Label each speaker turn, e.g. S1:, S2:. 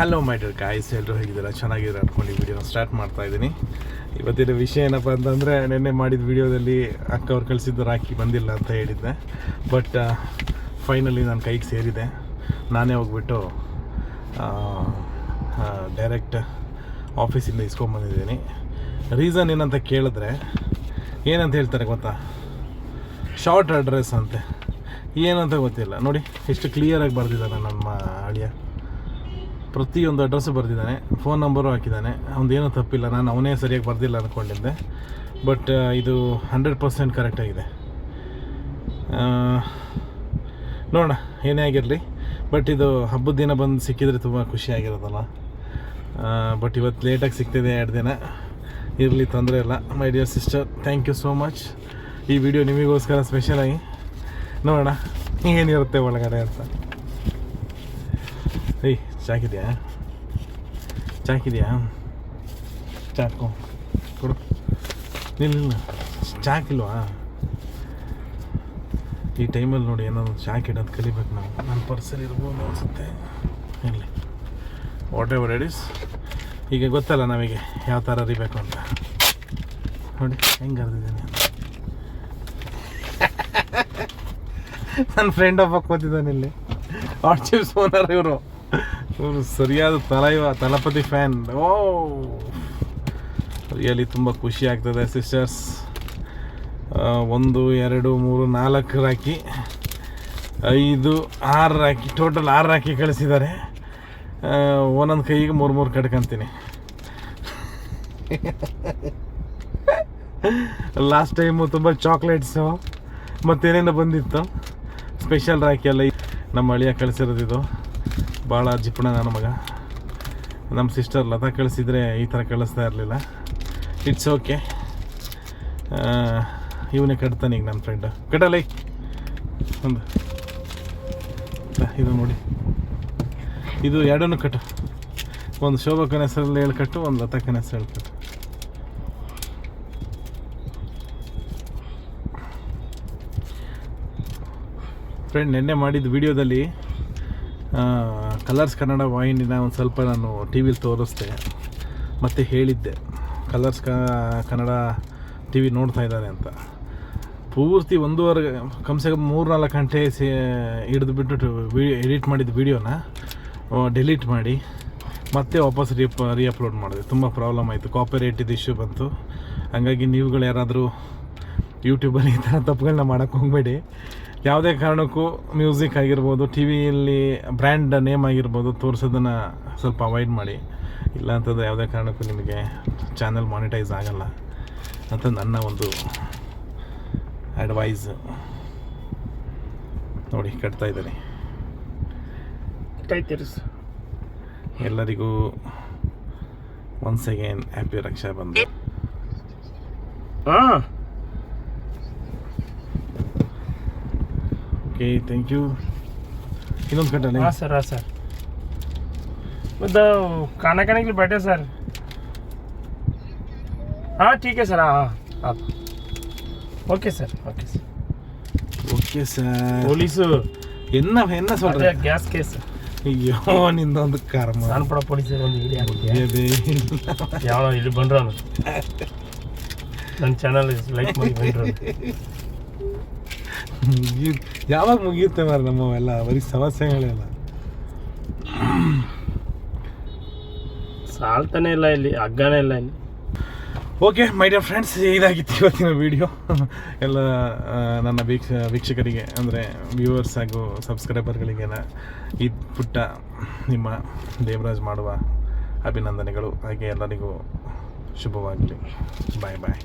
S1: Hello my dear guys, ಎಲ್ಲರೂ ಹೇಗಿದ್ದೀರಾ? ಚೆನ್ನಾಗಿದ್ದೀರಾ ಅಂದ್ಕೊಂಡು ಈ ವಿಡಿಯೋನ ಸ್ಟಾರ್ಟ್ ಮಾಡ್ತಾ ಇದ್ದೀನಿ. ಇವತ್ತಿನ ವಿಷಯ ಏನಪ್ಪ ಅಂತಂದರೆ, ನೆನ್ನೆ ಮಾಡಿದ ವಿಡಿಯೋದಲ್ಲಿ ಅಕ್ಕ ಅವ್ರು ಕಳಿಸಿದ್ದು ರಾಖಿ ಬಂದಿಲ್ಲ ಅಂತ ಹೇಳಿದ್ದೆ. ಬಟ್ ಫೈನಲಿ ನನ್ನ ಕೈಗೆ ಸೇರಿದೆ. ನಾನೇ ಹೋಗ್ಬಿಟ್ಟು ಡೈರೆಕ್ಟ್ ಆಫೀಸಿಂದ ಇಸ್ಕೊಂಬಂದಿದ್ದೀನಿ. ರೀಸನ್ ಏನಂತ ಕೇಳಿದ್ರೆ, ಏನಂತ ಹೇಳ್ತಾರೆ ಗೊತ್ತಾ? ಶಾರ್ಟ್ ಅಡ್ರೆಸ್ ಅಂತೆ, ಏನಂತ ಗೊತ್ತಿಲ್ಲ. ನೋಡಿ ಎಷ್ಟು ಕ್ಲಿಯರಾಗಿ ಬರೆದಿದ್ದಾನೆ ನಮ್ಮ ಅಳಿಯ. ಪ್ರತಿಯೊಂದು ಅಡ್ರೆಸ್ಸು ಬರೆದಿದ್ದಾನೆ, ಫೋನ್ ನಂಬರು ಹಾಕಿದ್ದಾನೆ. ಅವನದೇನೂ ತಪ್ಪಿಲ್ಲ. ನಾನು ಅವನೇ ಸರಿಯಾಗಿ ಬರೆದಿಲ್ಲ ಅಂದ್ಕೊಂಡಿದ್ದೆ. ಬಟ್ ಇದು 100% ಕರೆಕ್ಟಾಗಿದೆ. ನೋಡೋಣ ಏನೇ ಆಗಿರಲಿ. ಬಟ್ ಇದು ಹಬ್ಬದ ದಿನ ಬಂದು ಸಿಕ್ಕಿದರೆ ತುಂಬ ಖುಷಿಯಾಗಿರೋದಲ್ಲ. ಬಟ್ ಇವತ್ತು ಲೇಟಾಗಿ ಸಿಗ್ತಿದೆ, 2 ದಿನ. ಇರಲಿ, ತೊಂದರೆ ಇಲ್ಲ. My dear sister, thank you so much. ಈ ವಿಡಿಯೋ ನಿಮಗೋಸ್ಕರ ಸ್ಪೆಷಲಾಗಿ. ನೋಡೋಣ ಏನಿರುತ್ತೆ ಒಳಗಡೆ ಅಂತ. ಏಯ್, ಚಾಕಿದೆಯಾ? ಚಾಕು ಕೊಡು. ಇಲ್ಲ, ಚಾಕಿಲ್ವಾ? ಈ ಟೈಮಲ್ಲಿ ನೋಡಿ ಏನಾದ್ರು ಚಾಕ್ ಇಡೋದು ಕಲಿಬೇಕು ನಾವು. ನನ್ನ ಪರ್ಸಲ್ಲಿ ಇರ್ಬೋದು ಅನಿಸುತ್ತೆ. ಇಲ್ಲಿ ವಾಟ್ ಎವರ್ ಇಟ್ ಈಸ್. ಈಗ ಗೊತ್ತಲ್ಲ ನಮಗೆ ಯಾವ ಥರ ಅರಿಬೇಕು ಅಂತ. ನೋಡಿ ಹೆಂಗೆ ಅರ್ದಿದ್ದೀನಿ. ನನ್ನ ಫ್ರೆಂಡ್ ಒಬ್ಬ ಕೂತಿದ್ದಾನೆ ಇಲ್ಲಿ, ಹಾಟ್ ಚಿಪ್ಸ್ ಓನರ್. ಇವರು ಸರಿಯಾದ ತಲಪತಿ ಫ್ಯಾನ್. ಓ ರಿಯಲಿ ತುಂಬ ಖುಷಿ ಆಗ್ತದೆ ಸಿಸ್ಟರ್ಸ್. 1 2 3 4 ರಾಖಿ, 5 6 ರಾಖಿ, ಟೋಟಲ್ 6 ರಾಖಿ ಕಳಿಸಿದ್ದಾರೆ. ಒಂದೊಂದು ಕೈಗೆ 3 ಕಟ್ಕೊಂತೀನಿ. ಲಾಸ್ಟ್ ಟೈಮು ತುಂಬ ಚಾಕ್ಲೇಟ್ಸು ಮತ್ತೇನೇನೋ ಬಂದಿತ್ತು. ಸ್ಪೆಷಲ್ ರಾಖಿ ಎಲ್ಲ ನಮ್ಮ ಅಳಿಯ ಕಳಿಸಿರೋದಿದು. ಭಾಳ ಜಿಪುಣ ನನ್ನ ಮಗ. ನಮ್ಮ ಸಿಸ್ಟರ್ ಲತಾ ಕಳಿಸಿದರೆ ಈ ಥರ ಕಳಿಸ್ತಾ ಇರಲಿಲ್ಲ. It's okay. ಇವನೇ ಕಟ್ತಾನೆ ಈಗ ನನ್ನ ಫ್ರೆಂಡ್. ಕಟ್ಟಲ್ಲ ಒಂದು ಇದು ನೋಡಿ, ಇದು 2 ಕಟ್ಟು. ಒಂದು ಶೋಭಕನ ಹೆಸರಲ್ಲಿ 7 ಕಟ್ಟು, ಒಂದು ಲತಾಕನ ಹೆಸರು 7 ಕಟ್ಟು. ಫ್ರೆಂಡ್, ನೆನ್ನೆ ಮಾಡಿದ ವಿಡಿಯೋದಲ್ಲಿ ಕಲರ್ಸ್ ಕನ್ನಡ ವಾಹಿನಿನ ಒಂದು ಸ್ವಲ್ಪ ನಾನು ಟಿ ವಿಲಿ ತೋರಿಸ್ದೆ ಮತ್ತು ಹೇಳಿದ್ದೆ ಕಲರ್ಸ್ ಕನ್ನಡ ಟಿ ವಿ ನೋಡ್ತಾ ಇದ್ದಾರೆ ಅಂತ. ಪೂರ್ತಿ 1.5 ಕಮ್ಸೆ ಕಮ್ 3-4 ಗಂಟೆ ಹಿಡಿದುಬಿಟ್ಟು ಎಡಿಟ್ ಮಾಡಿದ ವಿಡಿಯೋನ ಡಿಲೀಟ್ ಮಾಡಿ ಮತ್ತೆ ವಾಪಸ್ ರೀಅಪ್ಲೋಡ್ ಮಾಡಿದೆ. ತುಂಬ ಪ್ರಾಬ್ಲಮ್ ಆಯಿತು, ಕಾಪಿರೈಟಿದು ಇಶ್ಯೂ ಬಂತು. ಹಾಗಾಗಿ ನೀವುಗಳು ಯಾರಾದರೂ ಯೂಟ್ಯೂಬಲ್ಲಿ ಈ ಥರ ತಪ್ಪುಗಳನ್ನ ಮಾಡೋಕ್ಕೆ ಹೋಗಬೇಡಿ. ಯಾವುದೇ ಕಾರಣಕ್ಕೂ ಮ್ಯೂಸಿಕ್ ಆಗಿರ್ಬೋದು, ಟಿ ವಿಯಲ್ಲಿ ಬ್ರ್ಯಾಂಡ್ ನೇಮ್ ಆಗಿರ್ಬೋದು ತೋರಿಸೋದನ್ನು ಸ್ವಲ್ಪ ಅವಾಯ್ಡ್ ಮಾಡಿ. ಇಲ್ಲ ಅಂತಂದರೆ ಯಾವುದೇ ಕಾರಣಕ್ಕೂ ನಿಮಗೆ ಚಾನಲ್ ಮಾನಿಟೈಸ್ ಆಗಲ್ಲ ಅಂತ ನನ್ನ ಒಂದು ಅಡ್ವೈಸ್. ನೋಡಿ ಕಟ್ತಾ ಇದ್ದೀನಿ. ಎಲ್ಲರಿಗೂ once again happy Raksha Bandhan. Okay, thank you. ಇನ್ನೊಂದು ಕಟ್ಟಲ್ಲ?
S2: ಹಾಂ ಸರ್. मतलब खाना खाने के लिए बैठे सर. हाँ ठीक है सर. हाँ ओके सर. ಪೊಲೀಸು
S1: என்ன சொல்ற?
S2: Gas case.
S1: ಅಯ್ಯೋ ನಿಂದೊಂದು ಕರ್ಮ.
S2: ನಾನು ಕೂಡ ಪೊಲೀಸರು ಒಂದು ವಿಡಿಯೋ ಯಾವ ಇಲ್ಲಿ ಬಂದ್ರು ನನ್ನ ಚಾನಲ್ ಲೈಕ್ ಮಾಡಿ ಬಂದ್ರು.
S1: ಯಾವಾಗ ಮುಗಿಯುತ್ತೆ ಮಾರ ನಮ್ಮವೆಲ್ಲ ಬರೀ ಸಮಸ್ಯೆಗಳೆಲ್ಲ.
S2: ಸಾಲ್ತಾನೆ ಇಲ್ಲ ಇಲ್ಲಿ, ಹಗ್ಗನೇ ಇಲ್ಲ ಇಲ್ಲಿ.
S1: ಓಕೆ ಮೈ ಡಿಯರ್ ಫ್ರೆಂಡ್ಸ್, ಇದಾಗಿತ್ತು ಇವತ್ತಿನ ವಿಡಿಯೋ. ಎಲ್ಲ ನನ್ನ ವೀಕ್ಷಕರಿಗೆ ಅಂದರೆ ವ್ಯೂವರ್ಸ್ ಹಾಗೂ ಸಬ್ಸ್ಕ್ರೈಬರ್ಗಳಿಗೆ ಈ ಪುಟ್ಟ ನಿಮ್ಮ ದೇವರಾಜ್ ಮಾಡುವ ಅಭಿನಂದನೆಗಳು. ಹಾಗೆ ಎಲ್ಲರಿಗೂ ಶುಭವಾಗಲಿ. ಬಾಯ್.